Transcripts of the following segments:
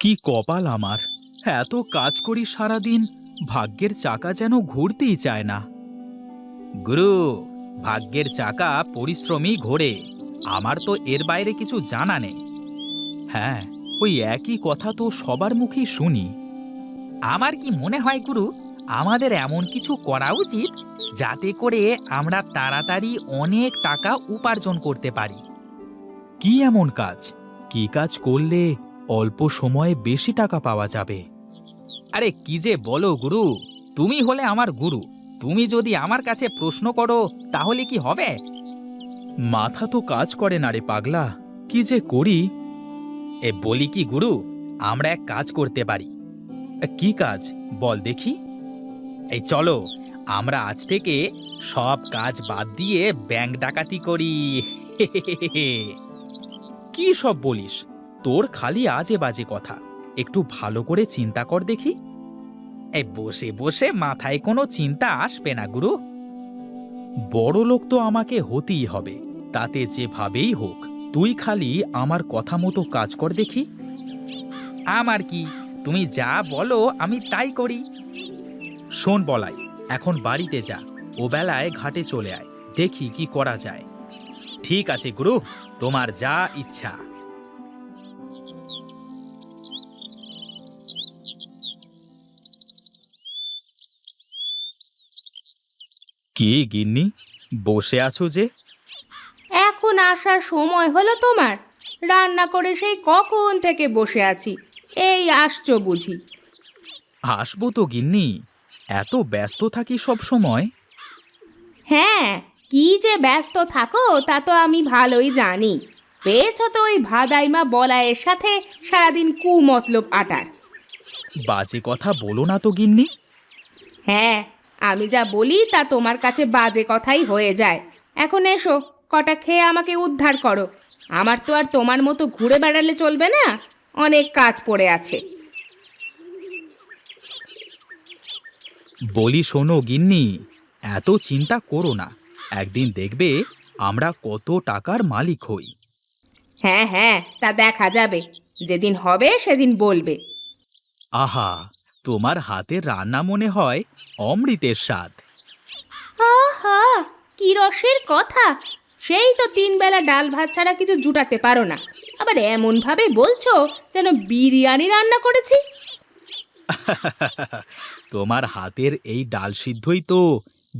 কি কপাল আমার! এত কাজ করি সারাদিন, ভাগ্যের চাকা যেন ঘুরতেই চায় না। গুরু, ভাগ্যের চাকা পরিশ্রমী ঘোরে। আমার তো এর বাইরে কিছু জানা নেই। হ্যাঁ, ওই একই কথা তো সবার মুখেই শুনি। আমার কি মনে হয় গুরু, আমাদের এমন কিছু করা উচিত যাতে করে আমরা তাড়াতাড়ি অনেক টাকা উপার্জন করতে পারি। কি এমন কাজ? কি কাজ করলে অল্প সময়ে বেশি টাকা পাওয়া যাবে? আরে কি যে বলো গুরু, তুমি হলে আমার গুরু। তুমি যদি আমার কাছে প্রশ্ন করো তাহলে কি হবে? মাথা তো কাজ করে না রে পাগলা, কি যে করি। বলি কি গুরু, আমরা এক কাজ করতে পারি। কি কাজ বল দেখি? এই চলো, আমরা আজ থেকে সব কাজ বাদ দিয়ে ব্যাংক ডাকাতি করি। কি সব বলিস? তোর খালি আজে বাজে কথা। একটু ভালো করে চিন্তা কর দেখি। এই বসে বসে মাথায় কোনো চিন্তা আসবে না গুরু। বড় লোক তো আমাকে হতেই হবে, তাতে যেভাবেই হোক। তুই খালি আমার কথা মতো কাজ কর দেখি। আমার কি, তুমি যা বলো আমি তাই করি। শোন বলাই, এখন বাড়িতে যা, ও বেলায় ঘাটে চলে আয়, দেখি কি করা যায়। ঠিক আছে গুরু, তোমার যা ইচ্ছা। কি গিন্নি, বসে আছো যে? এখন আসার সময় হলো তোমার? রান্না করে সেই কখন থেকে বসে আছি, এই আসছো বুঝি? আসবো তো গিন্নি, এত ব্যস্ত থাকি সব সময়। হ্যাঁ, কি যে ব্যস্ত থাকো তা তো আমি ভালোই জানি। পেয়েছো তো ওই ভাদাইমা বলায়ের সাথে সারাদিন কুমতলব আটার। বাজে কথা বলো না তো গিন্নি। হ্যাঁ, আমি যা বলি তা তোমার কাছে বাজে কথাই হয়ে যায়। এখন এসো, কটা খেয়ে আমাকে উদ্ধার করো। আমার তো আর তোমার মতো ঘুরে বেড়ালে চলবে না, অনেক কাজ পড়ে আছে। বলি শোনো গিন্নি, এত চিন্তা করো না। একদিন দেখবে আমরা কত টাকার মালিক হই। হ্যাঁ হ্যাঁ, তা দেখা যাবে, যেদিন হবে সেদিন বলবে। আহা, তোমার হাতের রান্না মনে হয় অমৃতের স্বাদ। আহা, কি রসের কথা! সেই তো 3 বেলা ডাল ভাত ছাড়া কিছু জুটাতে পারো না, আবার এমন ভাবে বলছো যেন বিরিয়ানি রান্না করেছি। তোমার হাতের এই ডাল সিদ্ধই তো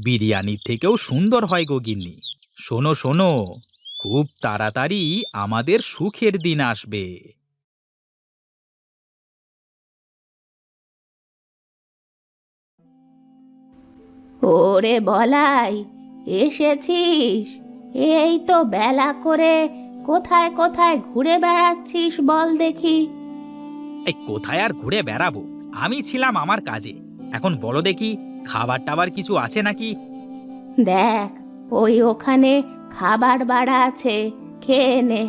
বিরিয়ানির থেকেও সুন্দর হয় গো গিন্নি। শোনো শোনো, খুব তাড়াতাড়ি আমাদের সুখের দিন আসবে। ওরে বলাই, এসেছিস? এই তো বেলা করে কোথায় কোথায় ঘুরে বেড়াচ্ছিস বল দেখি। এই কোথায় আর ঘুরে বেড়াবো, আমি ছিলাম আমার কাজে। এখন বলো দেখি, খাবার টাবার কিছু আছে নাকি? দেখ, ওই ওখানে খাবার বাড়া আছে, খেয়ে নে।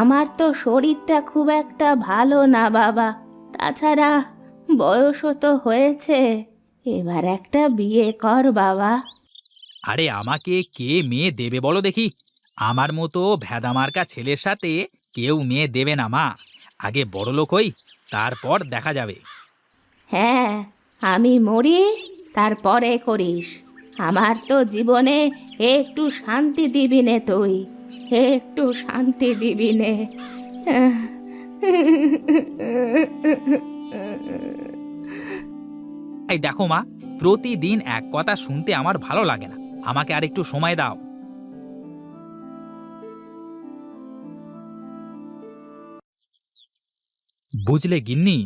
আমার তো শরীরটা খুব একটা ভালো না বাবা, তাছাড়া বয়সও তো হয়েছে, এবার একটা বিয়ে কর বাবা। আরে আমাকে কে মেয়ে দেবে বলো দেখি? আমার মতো ভেদামার্কা ছেলের সাথে কেউ মেয়ে দেবে না মা। আগে বড়লোক হই, তারপর দেখা যাবে। হ্যাঁ, আমি মরি তারপরে করিস। আমার তো জীবনে একটু শান্তি দিবি নে তুই, একটু শান্তি দিবি নে। এই দেখো মা, প্রতিদিন এক কথা শুনতে আমার ভালো লাগে না। আমাকে আর একটু সময় দাও। বুঝলে গিন্নি,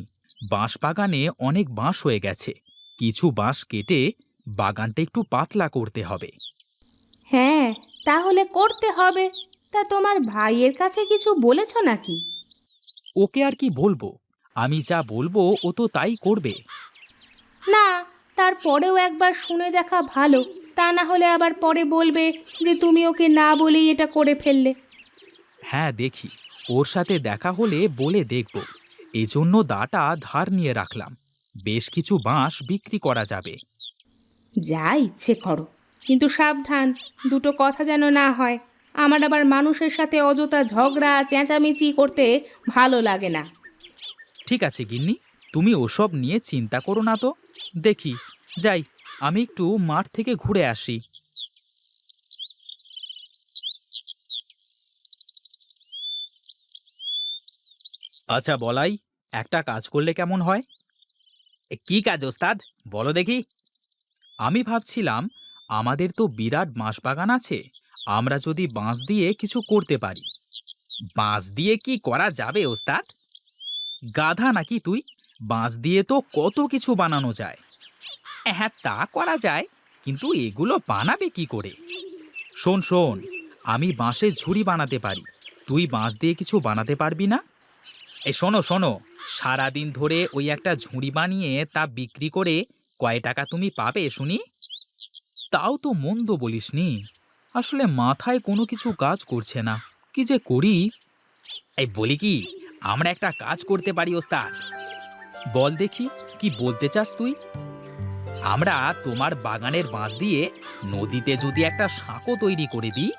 বাঁশ বাগানে অনেক বাঁশ হয়ে গেছে। কিছু বাঁশ কেটে বাগানটা একটু পাতলা করতে হবে। হ্যাঁ, তাহলে করতে হবে। তা তোমার ভাইয়ের কাছে কিছু বলেছ নাকি? ওকে আর কি বলবো, আমি যা বলবো ও তো তাই করবে। না, তারপরেও একবার শুনে দেখা ভালো, তা না হলে আবার পরে বলবে যে তুমি ওকে না বলেই এটা করে ফেললে। হ্যাঁ দেখি, ওর সাথে দেখা হলে বলে দেখব। এজন্য দাটা ধার নিয়ে রাখলাম। বেশ কিছু বাঁশ বিক্রি করা যাবে। যা ইচ্ছে করো, কিন্তু সাবধান, দুটো কথা যেন না হয়। আমার আবার মানুষের সাথে অযথা ঝগড়া চেঁচামেচি করতে ভালো লাগে না। ঠিক আছে গিন্নি, তুমি ওসব নিয়ে চিন্তা করো না তো। দেখি, যাই, আমি একটু মাঠ থেকে ঘুরে আসি। আচ্ছা বলাই, একটা কাজ করলে কেমন হয়? কি কাজ ওস্তাদ, বলো দেখি। আমি ভাবছিলাম, আমাদের তো বিরাট বাঁশবাগান আছে, আমরা যদি বাঁশ দিয়ে কিছু করতে পারি। বাঁশ দিয়ে কি করা যাবে ওস্তাদ? গাধা নাকি তুই? বাঁশ দিয়ে তো কত কিছু বানানো যায়। হ্যাঁ, তা করা যায়, কিন্তু এগুলো বানাবে কি করে? শোন শোন, আমি বাঁশের ঝুড়ি বানাতে পারি, তুই বাঁশ দিয়ে কিছু বানাতে পারবি না? এই শোনো শোনো, সারাদিন ধরে ওই একটা ঝুড়ি বানিয়ে তা বিক্রি করে কয় টাকা তুমি পাবে শুনি? তাও তো মন্দ বলিসনি। আসলে মাথায় কোনো কিছু কাজ করছে না, কি যে করি। এই বলি কি, আমরা একটা কাজ করতে পারি ওস্তাদ। বল দেখি, কি বলতে চাস তুই? আমরা তোমার বাগানের বাঁশ দিয়ে নদীতে যদি একটা সাঁকো তৈরি করে দিই,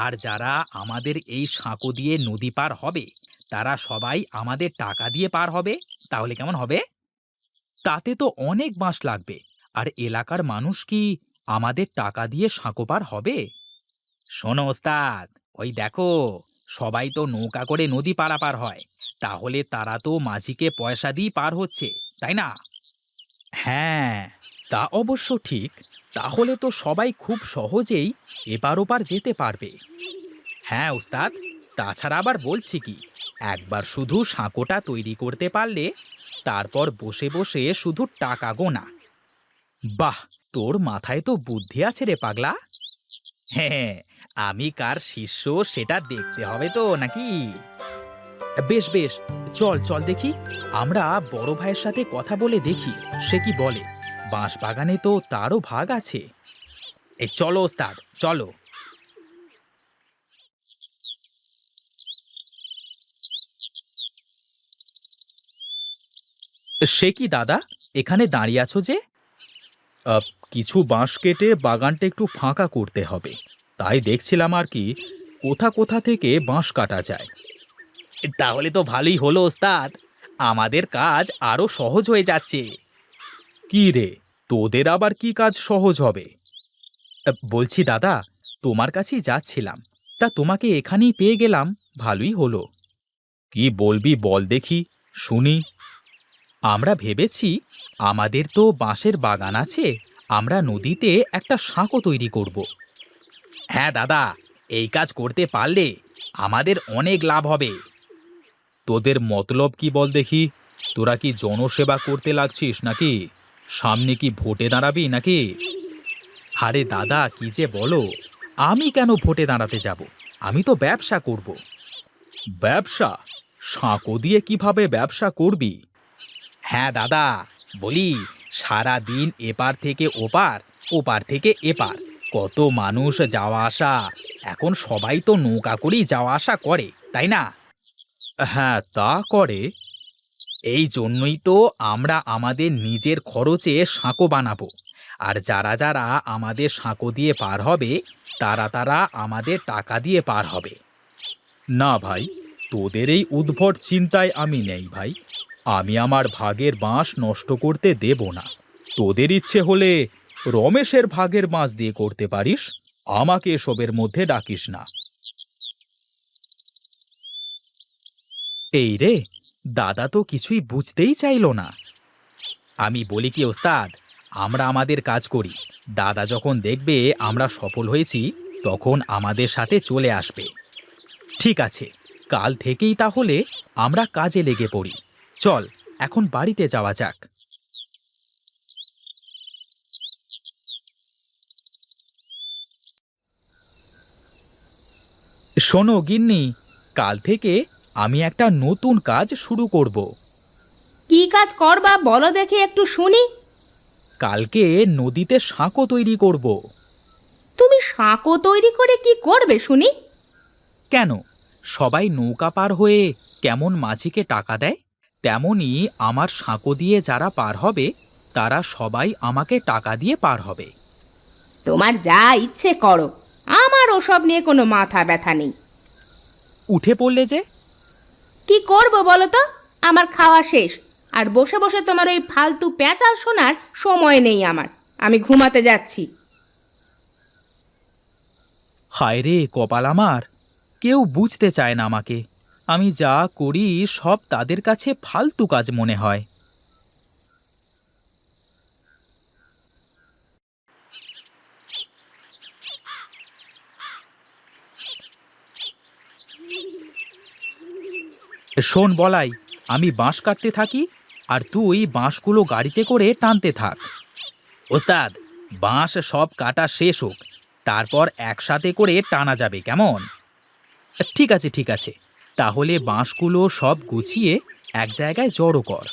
আর যারা আমাদের এই সাঁকো দিয়ে নদী পার হবে তারা সবাই আমাদের টাকা দিয়ে পার হবে, তাহলে কেমন হবে? তাতে তো অনেক বাঁশ লাগবে, আর এলাকার মানুষ কি আমাদের টাকা দিয়ে সাঁকো পার হবে? শোনো ওস্তাদ, ওই দেখো, সবাই তো নৌকা করে নদী পারাপার হয়, তাহলে তারা তো মাঝিকে পয়সা দিয়ে পার হচ্ছে, তাই না? হ্যাঁ, তা অবশ্য ঠিক। তাহলে তো সবাই খুব সহজেই এপার ওপার যেতে পারবে। হ্যাঁ ওস্তাদ, তাছাড়া আবার বলছি কি, একবার শুধু সাঁকোটা তৈরি করতে পারলে তারপর বসে বসে শুধু টাকা গোনা। বাহ, তোর মাথায় তো বুদ্ধি আছে রে পাগলা। হ্যাঁ, আমি কার শিষ্য সেটা দেখতে হবে তো নাকি? বেশ বেশ, চল চল দেখি, আমরা বড় ভাইয়ের সাথে কথা বলে দেখি সে কি বলে। বাঁশ বাগানে তো তারও ভাগ আছে। এই চলো ওস্তাদ, চলো। সে কি দাদা, এখানে দাঁড়িয়ে আছো যে? আহ, কিছু বাঁশ কেটে বাগানটা একটু ফাঁকা করতে হবে, তাই দেখছিলাম আর কি, কোথা কোথা থেকে বাঁশ কাটা যায়। তাহলে তো ভালোই হলো ওস্তাদ, আমাদের কাজ আরো সহজ হয়ে যাচ্ছে। কি রে, তোদের আবার কি কাজ সহজ হবে? বলছি দাদা, তোমার কাছেই যাচ্ছিলাম, তা তোমাকে এখানেই পেয়ে গেলাম, ভালোই হলো। কি বলবি বল দেখি, শুনি। আমরা ভেবেছি, আমাদের তো বাঁশের বাগান আছে, আমরা নদীতে একটা সাঁকো তৈরি করব। হ্যাঁ দাদা, এই কাজ করতে পারলে আমাদের অনেক লাভ হবে। তোদের মতলব কি বল দেখি, তোরা কি জনসেবা করতে লাগছিস নাকি? সামনে কি ভোটে দাঁড়াবি নাকি? আরে দাদা, কি যে বলো, আমি কেন ভোটে দাঁড়াতে যাব? আমি তো ব্যবসা করব। ব্যবসা? সাঁকো দিয়ে কিভাবে ব্যবসা করবি? হ্যাঁ দাদা, বলি, সারা দিন এপার থেকে ওপার, ওপার থেকে এপার, কত মানুষ যাওয়া আসা, এখন সবাই তো নৌকা করেই যাওয়া আসা করে, তাই না? হ্যাঁ, তা করে। এই জন্যই তো আমরা আমাদের নিজের খরচে সাঁকো বানাবো, আর যারা যারা আমাদের সাঁকো দিয়ে পার হবে তারা তারা আমাদের টাকা দিয়ে পার হবে। না ভাই, তোদের এই উদ্ভট চিন্তায় আমি নেই ভাই। আমি আমার ভাগের বাঁশ নষ্ট করতে দেব না। তোদের ইচ্ছে হলে রমেশের ভাগের বাঁশ দিয়ে করতে পারিস, আমাকে এসবের মধ্যে ডাকিস না। এই রে, দাদা তো কিছুই বুঝতেই চাইল না। আমি বলি কি ওস্তাদ, আমরা আমাদের কাজ করি, দাদা যখন দেখবে আমরা সফল হয়েছি তখন আমাদের সাথে চলে আসবে। ঠিক আছে, কাল থেকেই তাহলে আমরা কাজে লেগে পড়ি। চল, এখন বাড়িতে যাওয়া যাক। শোনো গিন্নি, কাল থেকে আমি একটা নতুন কাজ শুরু করব। কি কাজ করবা বলো দেখি একটু শুনি। কালকে নদীতে সাঁকো তৈরি করব। তুমি সাঁকো তৈরি করে কি করবে শুনি? কেন, সবাই নৌকা পার হয়ে কেমন মাঝিকে টাকা দেয়, তেমনি আমার সাঁকো দিয়ে যারা পার হবে তারা সবাই আমাকে টাকা দিয়ে পার হবে। তোমার যা ইচ্ছে করো, আমার ওসব নিয়ে কোনো মাথা ব্যথা নেই। উঠে পড়লে যে? কি করব বলো তো? আমার খাওয়া শেষ, আর বসে বসে তোমার ওই ফালতু প্যাঁচাল শোনার সময় নেই আমার। আমি ঘুমাতে যাচ্ছি। হায় রে কপাল আমার, কেউ বুঝতে চায় না আমাকে। আমি যা করি সব তাদের কাছে ফালতু কাজ মনে হয়। শোন বলাই, আমি বাঁশ কাটতে থাকি আর তুই বাঁশগুলো গাড়িতে করে টানতে থাক। ওস্তাদ, বাঁশ সব কাটা শেষ হোক, তারপর একসাথে করে টানা যাবে, কেমন? ঠিক আছে ঠিক আছে, তাহলে বাঁশগুলো সব গুছিয়ে এক জায়গায় জড়ো কর।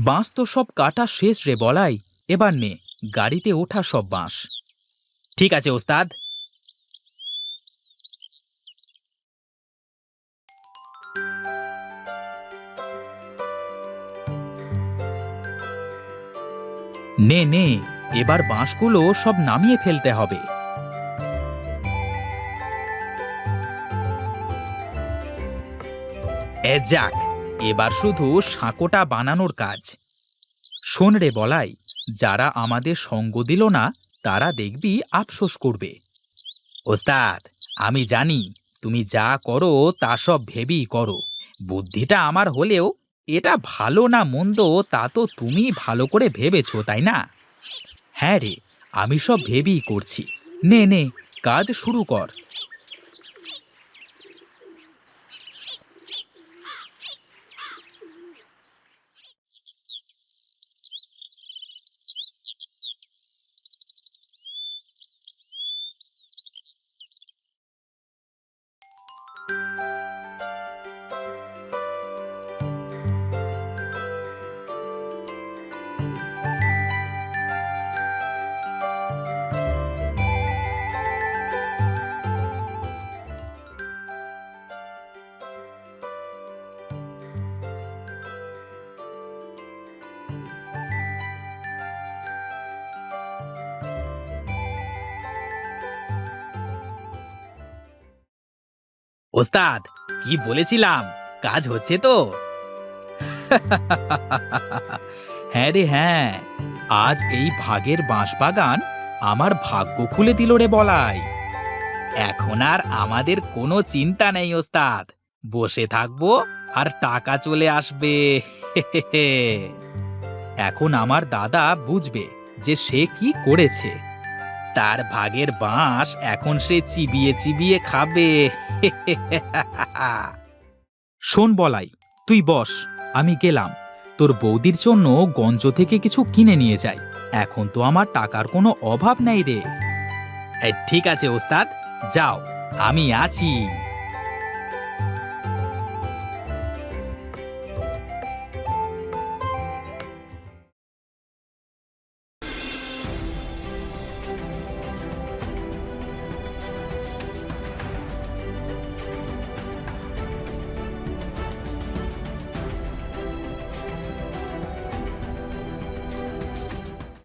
বাঁশ তো সব কাটা শেষ রে বলাই, এবার নে গাড়িতে ওঠা সব বাঁশ। ঠিক আছে ওস্তাদ। নে নে, এবার বাঁশগুলো সব নামিয়ে ফেলতে হবে। যাক, এবার শুধু সাঁকোটা বানানোর কাজ। শোন রে বলাই, যারা আমাদের সঙ্গ দিল না তারা দেখবি আফসোস করবে। ওস্তাদ, আমি জানি তুমি যা করো তা সব ভেবেই করো। বুদ্ধিটা আমার হলেও এটা ভালো না মন্দ তা তো তুমি ভালো করে ভেবেছো, তাই না? হ্যাঁ রে, আমি সব ভেবেই করছি। নে নে, কাজ শুরু কর। ওস্তাদ, কি বলেছিলাম, কাজ হচ্ছে তো? হ্যাঁ রে হ্যাঁ, আজ এই ভাগের বাঁশবাগান আমার ভাগ্য খুলে দিল রে বলাই। এখন আর আমাদের কোনো চিন্তা নেই ওস্তাদ, বসে থাকবো আর টাকা চলে আসবে। এখন আমার দাদা বুঝবে যে সে কি করেছে। তার ভাগের বাঁশ এখন সে চিবিয়ে চিবিয়ে খাবে। শোন বলাই, তুই বস, আমি গেলাম। তোর বৌদির জন্য গঞ্জ থেকে কিছু কিনে নিয়ে যাই। এখন তো আমার টাকার কোনো অভাব নেই রে। ঠিক আছে ওস্তাদ, যাও, আমি আছি।